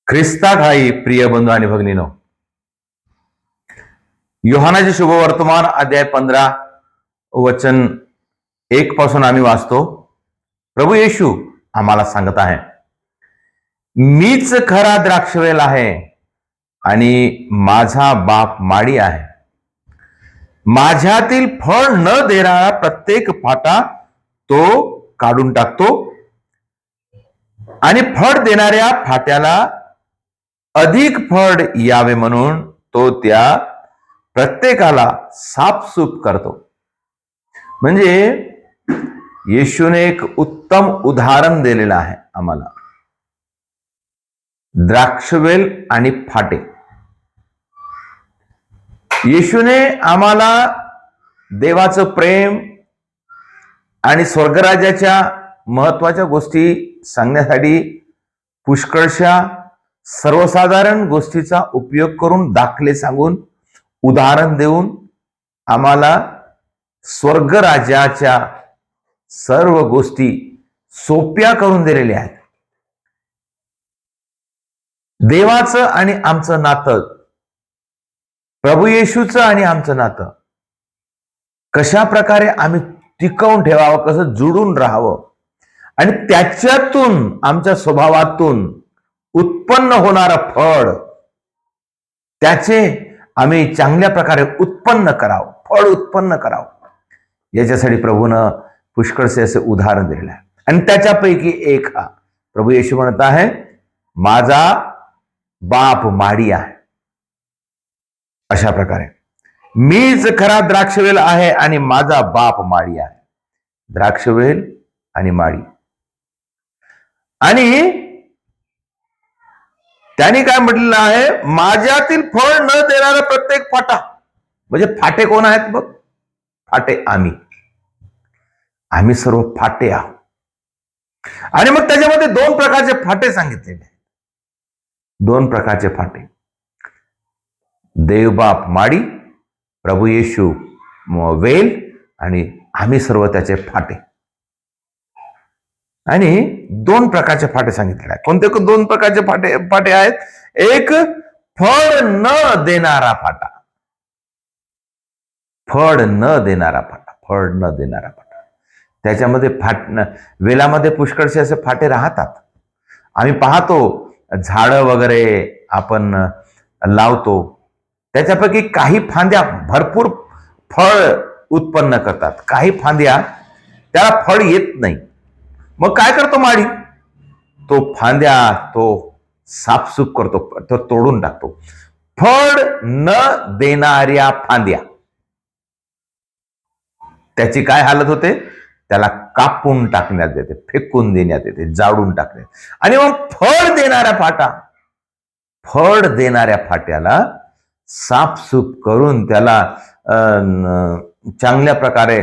ख्रिस्ता ठाई प्रिय बंधू आणि भगिनीनो, योहानाचे शुभवर्तमान अध्याय 15 वचन 1 पासून आम्ही वाचतो. प्रभू येशू आम्हाला सांगत आहे, मीच खरा द्राक्षवेल आहे आणि माझा बाप माळी आहे. माझ्यातील फळ न देणारा प्रत्येक फाटा तो काढून टाकतो आणि फळ देणाऱ्या फाट्याला अधिक फळ यावे म्हणून तो त्या प्रत्येकाला साफसूफ करतो. म्हणजे येशूने एक उत्तम उदाहरण दिलेलं आहे आम्हाला. द्राक्षवेल आणि फाटे. येशूने आम्हाला देवाचं प्रेम आणि स्वर्गराज्याच्या महत्वाच्या गोष्टी सांगण्यासाठी पुष्कळशा सर्वसाधारण गोष्टीचा उपयोग करून, दाखले सांगून, उदाहरण देऊन आम्हाला स्वर्गराज्याच्या सर्व गोष्टी सोप्या करून दिलेल्या आहेत. देवाचं आणि आमचं नातं, प्रभू येशूचं आणि आमचं नातं कशा प्रकारे आम्ही टिकवून ठेवावं, कसं जुडून राहावं आणि त्याच्यातून आमच्या स्वभावातून उत्पन्न होणारं फळ त्याचे आम्ही चांगल्या प्रकारे उत्पन्न करावं, फळ उत्पन्न करावं, याच्यासाठी प्रभूनं पुष्कळसे असे उदाहरण दिलेलं आहे. आणि त्याच्यापैकी एक हा प्रभू येशू म्हणत आहे, माझा बाप माळी आहे. अशा प्रकारे मीच खरा द्राक्षवेल आहे आणि माझा बाप माळी आहे. द्राक्षवेल आणि माळी. आणि त्यांनी काय म्हटलेलं आहे, माझ्यातील फळ न देणारा प्रत्येक फाटा. म्हणजे फाटे कोण आहेत? बघ, फाटे आम्ही सर्व फाटे आहोत. आणि मग त्याच्यामध्ये 2 प्रकारचे फाटे सांगितलेले आहेत. 2 प्रकारचे फाटे. देवबाप माळी, प्रभू येशू वेल आणि आम्ही सर्व त्याचे फाटे. आणि 2 प्रकारचे फाटे सांगितलेले आहेत. कोणते 2 प्रकारचे फाटे आहेत? एक, फळ न देणारा फाटा. फळ न देणारा फाटा. फळ न देणारा फाटा. त्याच्यामध्ये वेलामध्ये पुष्कळसे असे फाटे राहतात. आम्ही पाहतो, झाडं वगैरे आपण लावतो, त्याच्यापैकी काही फांद्या भरपूर फळ उत्पन्न करतात, काही फांद्या त्याला फळ येत नाही. मग काय करतो माळी? तो फांद्या तो साफसूफ करतो, तो तोडून टाकतो. फळ न देणाऱ्या फांद्या, त्याची काय हालत होते? त्याला कापून टाकण्यात येते, फेकून देण्यात येते, जाळून टाकण्यात. आणि मग फळ देणाऱ्या फाटा, फळ देणाऱ्या फाट्याला साफसूफ करून त्याला चांगल्या प्रकारे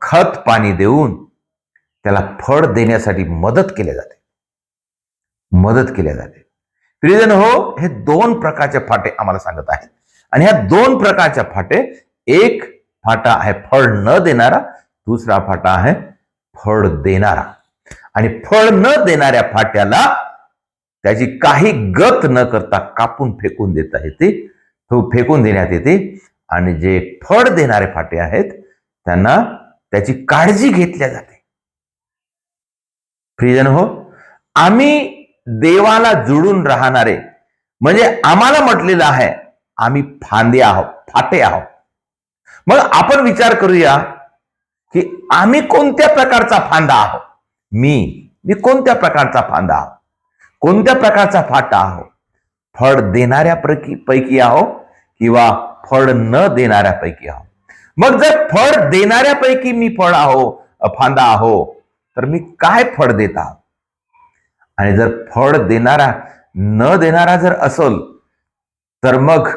खत पाणी देऊन त्याला फळ देण्यासाठी मदत केली जाते. प्रियजन हो, हे 2 प्रकारचे फाटे आम्हाला सांगत आहेत. आणि ह्या 2 प्रकारच्या फाटे, एक फाटा आहे फळ न देणारा, दुसरा फाटा आहे फळ देणारा. आणि फळ न देणाऱ्या फाट्याला त्याची काही गत न करता कापून फेकून देता येते, तो फेकून देण्यात येते. आणि जे फळ देणारे फाटे आहेत त्यांना त्याची काळजी घेतल्या जाते. प्रियजन हो, आम्ही देवाला जुळून राहणारे, म्हणजे आम्हाला म्हटलेलं आहे आम्ही फांदे आहोत, फाटे आहोत. मग आपण विचार करूया की आम्ही कोणत्या प्रकारचा फांदा आहोत. मी कोणत्या प्रकारचा फांदा आहोत, कोणत्या प्रकारचा फाटा आहोत? फळ देणाऱ्या पैकी आहो किंवा फळ न देणाऱ्यापैकी आहो? मग जर फळ देणाऱ्यापैकी मी फांदा आहो, तर मी काय फळ देत आहोत? आणि जर फळ देणारा न देणारा जर असेल, तर मग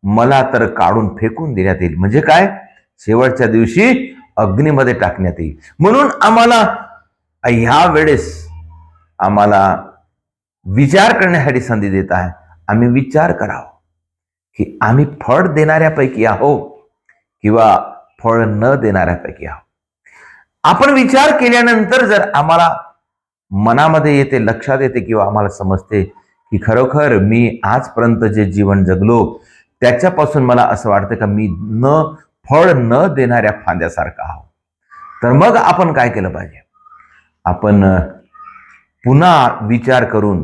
मला तर काढून फेकून देण्यात येईल. म्हणजे काय? शेवटच्या दिवशी अग्नीमध्ये टाकण्यात येईल. म्हणून आम्हाला ह्या वेळेस आम्हाला विचार करण्यासाठी संधी देत आहे. आम्ही विचार करावं की आम्ही फळ देणाऱ्यापैकी आहोत किंवा फळ न देणाऱ्यापैकी आहोत. आपण विचार केल्यानंतर जर आम्हाला मनामध्ये येते, लक्षात येते किंवा आम्हाला समजते की खरोखर मी आजपर्यंत जे जीवन जगलो त्याच्यापासून मला असं वाटतं का मी फळ न देणाऱ्या फांद्यासारखा आहो. तर मग आपण काय केलं पाहिजे? आपण पुन्हा विचार करून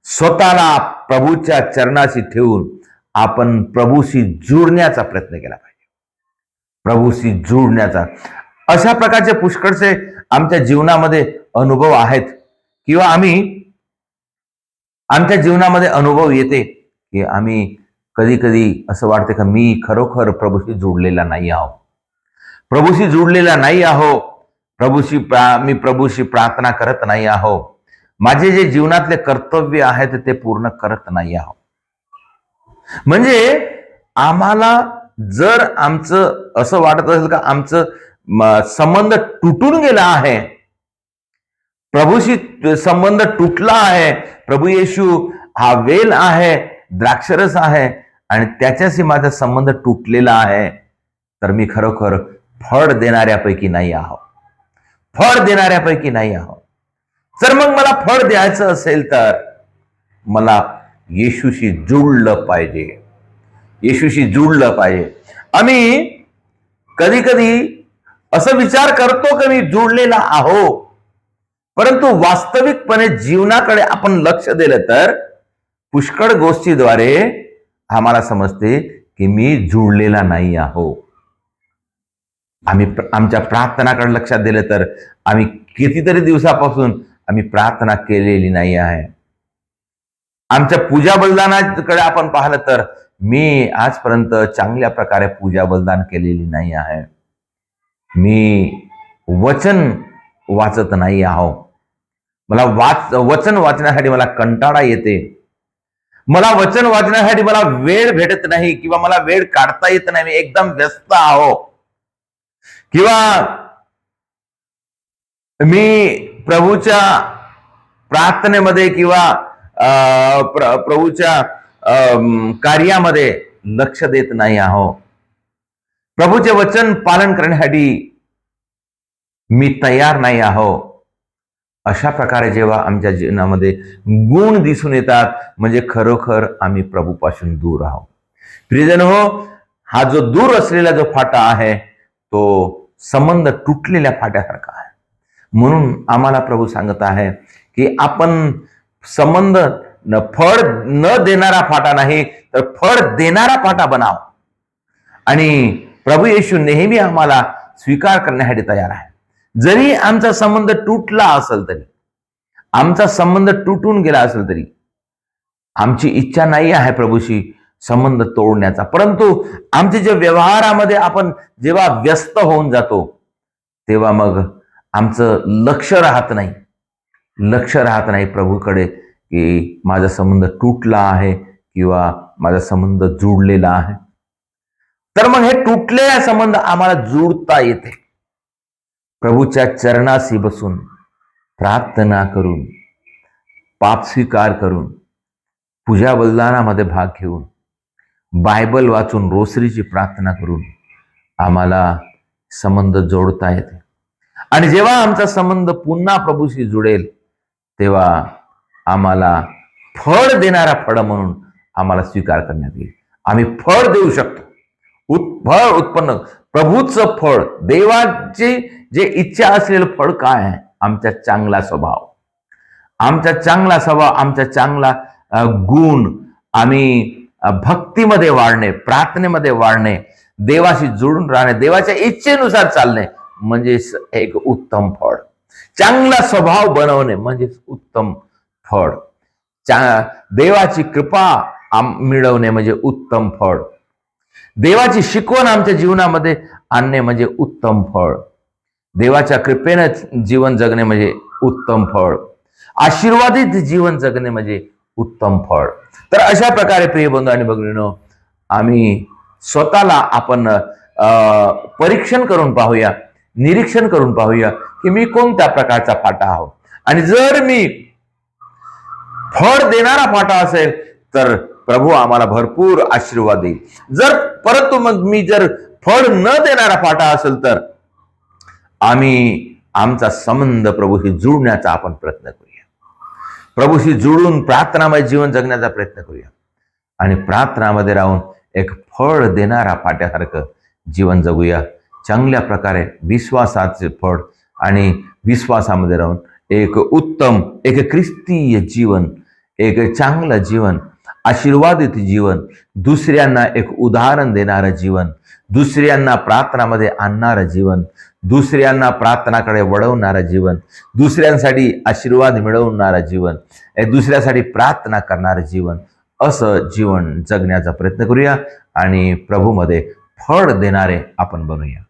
स्वतःला प्रभूच्या चरणाशी ठेवून आपण प्रभूशी जुळण्याचा प्रयत्न केला पाहिजे. प्रभूशी जुळण्याचा अशा प्रकारचे पुष्कळसे आमच्या जीवनामध्ये अनुभव आहेत, किंवा आमच्या जीवनामध्ये अनुभव येते की आम्ही कधी कधी असं वाटते का मी खरोखर प्रभूशी जुळलेला नाही आहो, प्रभूशी जुळलेला नाही आहो, मी प्रभूशी प्रार्थना करत नाही आहो, माझे जे जीवनातले कर्तव्य आहेत ते पूर्ण करत नाही आहो. म्हणजे आम्हाला जर आमचं असं वाटत असेल का आमचं संबंध तुटून गेला आहे, प्रभूशी संबंध तुटला आहे, प्रभू येशू हा वेल आहे, द्राक्षरस आहे आणि त्याच्याशी माझा संबंध तुटलेला आहे, तर मी खरोखर फळ देणाऱ्यापैकी नाही आहो, फळ देणाऱ्यापैकी नाही आहो. जर मग मला फळ द्यायचं असेल तर मला येशूशी जुळलं पाहिजे, येशूशी जुळलं पाहिजे. आम्ही कधी कधी असं विचार करतो की मी जुळलेला आहो, परंतु वास्तविकपणे जीवनाकडे आपण लक्ष दिलं तर पुष्कळ गोष्टीद्वारे आम्हाला समजते की मी जुळलेला नाही आहो. आम्ही आमच्या प्रार्थनाकडे लक्षात दिलं तर आम्ही कितीतरी दिवसापासून आम्ही प्रार्थना केलेली नाही आहे. आमच्या पूजा बलिदानाकडे आपण पाहिलं तर मी आजपर्यंत चांगल्या प्रकारे पूजा बलिदान केलेली नाही आहे. मी वचन वाचत नाही आहो, मला वचन वाचण्यासाठी मला कंटाळा येते, मला वचन वाचण्यासाठी मला वेळ भेटत नाही, किंवा मला वेळ काढता येत नाही, मी एकदम व्यस्त आहो, किंवा मी प्रभूच्या प्रार्थनेमध्ये किंवा प्रभूच्या कार्यामध्ये लक्ष देत नाही आहो, प्रभूचे वचन पालन करण्यासाठी मी तयार नाही आहो. अशा प्रकारे जेव्हा आमच्या जीवनामध्ये गुण दिसून येतात म्हणजे खरोखर आम्ही प्रभूपासून दूर आहोत. प्रियजन हो, हा जो दूर असलेला जो फाटा आहे तो संबंध तुटलेल्या फाट्यासारखा आहे. म्हणून आम्हाला प्रभू सांगत आहे की आपण संबंध फळ न देणारा फाटा नाही तर फळ देणारा फाटा बनाव. आणि प्रभू येशू नेहमी आम्हाला स्वीकार करण्यासाठी तयार आहे. जरी आमचा संबंध तुटला असेल तरी, आमचा संबंध तुटून गेला असेल तरी आमची इच्छा नाही आहे प्रभूशी संबंध तोडण्याचा, परंतु आमच्या जे व्यवहारामध्ये आपण जेव्हा व्यस्त होऊन जातो तेव्हा मग आमचं लक्ष राहत नाही प्रभूकडे की माझा संबंध तुटला आहे किंवा माझा संबंध जुळलेला आहे. तर मग हे तुटलेला संबंध आम्हाला जुळता येते. प्रभूच्या चरणाशी बसून प्रार्थना करून, पाप स्वीकार करून, पूजा बलिदानामध्ये भाग घेऊन, बायबल वाचून, रोसरीची प्रार्थना करून आम्हाला संबंध जोडता येते. आणि जेव्हा आमचा संबंध पुन्हा प्रभूशी जुळेल तेव्हा आम्हाला फळ देणारा फळ म्हणून आम्हाला स्वीकार करण्यात येईल. आम्ही फळ देऊ शकतो, फळ उत्पन्न, प्रभूचं फळ, देवाची जे इच्छा असलेलं फळ काय आहे? आमचा चांगला स्वभाव, आमचा चांगला स्वभाव, आमचा चांगला गुण, आम्ही भक्तीमध्ये वाढणे, प्रार्थनेमध्ये वाढणे, देवाशी जुळून राहणे, देवाच्या इच्छेनुसार चालणे म्हणजे एक उत्तम फळ. चांगला स्वभाव बनवणे म्हणजे उत्तम फळ. देवाची कृपा मिळवणे म्हणजे उत्तम फळ. देवाची शिकवण आमच्या जीवनामध्ये आणणे म्हणजे उत्तम फळ. देवाच्या कृपेनं जीवन जगणे म्हणजे उत्तम फळ. आशीर्वादित जीवन जगणे म्हणजे उत्तम फळ. तर अशा प्रकारे प्रिय बंधू आणि भगिनींनो, आम्ही स्वतःला आपण परीक्षण करून पाहूया, निरीक्षण करून पाहूया की मी कोणत्या प्रकारचा फाटा आहोत. आणि जर मी फळ देणारा फाटा असेल तर प्रभू आम्हाला भरपूर आशीर्वाद देईल. परंतु मग मी जर फळ न देणारा फाटा असेल तर आम्ही आमचा संबंध प्रभूशी जुळण्याचा आपण प्रयत्न करूया. प्रभूशी जुळून प्रार्थनामय जीवन जगण्याचा प्रयत्न करूया आणि प्रार्थनामध्ये राहून एक फळ देणारा फाट्यासारखं जीवन जगूया. चांगल्या प्रकारे विश्वासाचे फळ आणि विश्वासामध्ये राहून एक उत्तम, एक ख्रिस्तीय जीवन, एक चांगलं जीवन, आशीर्वादित जीवन, दुसऱ्यांना एक उदाहरण देणारं जीवन, दुसऱ्यांना प्रार्थनामध्ये आणणारं जीवन, दुसऱ्यांना प्रार्थनाकडे वळवणारं जीवन, दुसऱ्यांसाठी आशीर्वाद मिळवणारं जीवन, दुसऱ्यासाठी प्रार्थना करणारं जीवन, असं जीवन जगण्याचा प्रयत्न करूया आणि प्रभूमध्ये फळ देणारे आपण बनूया.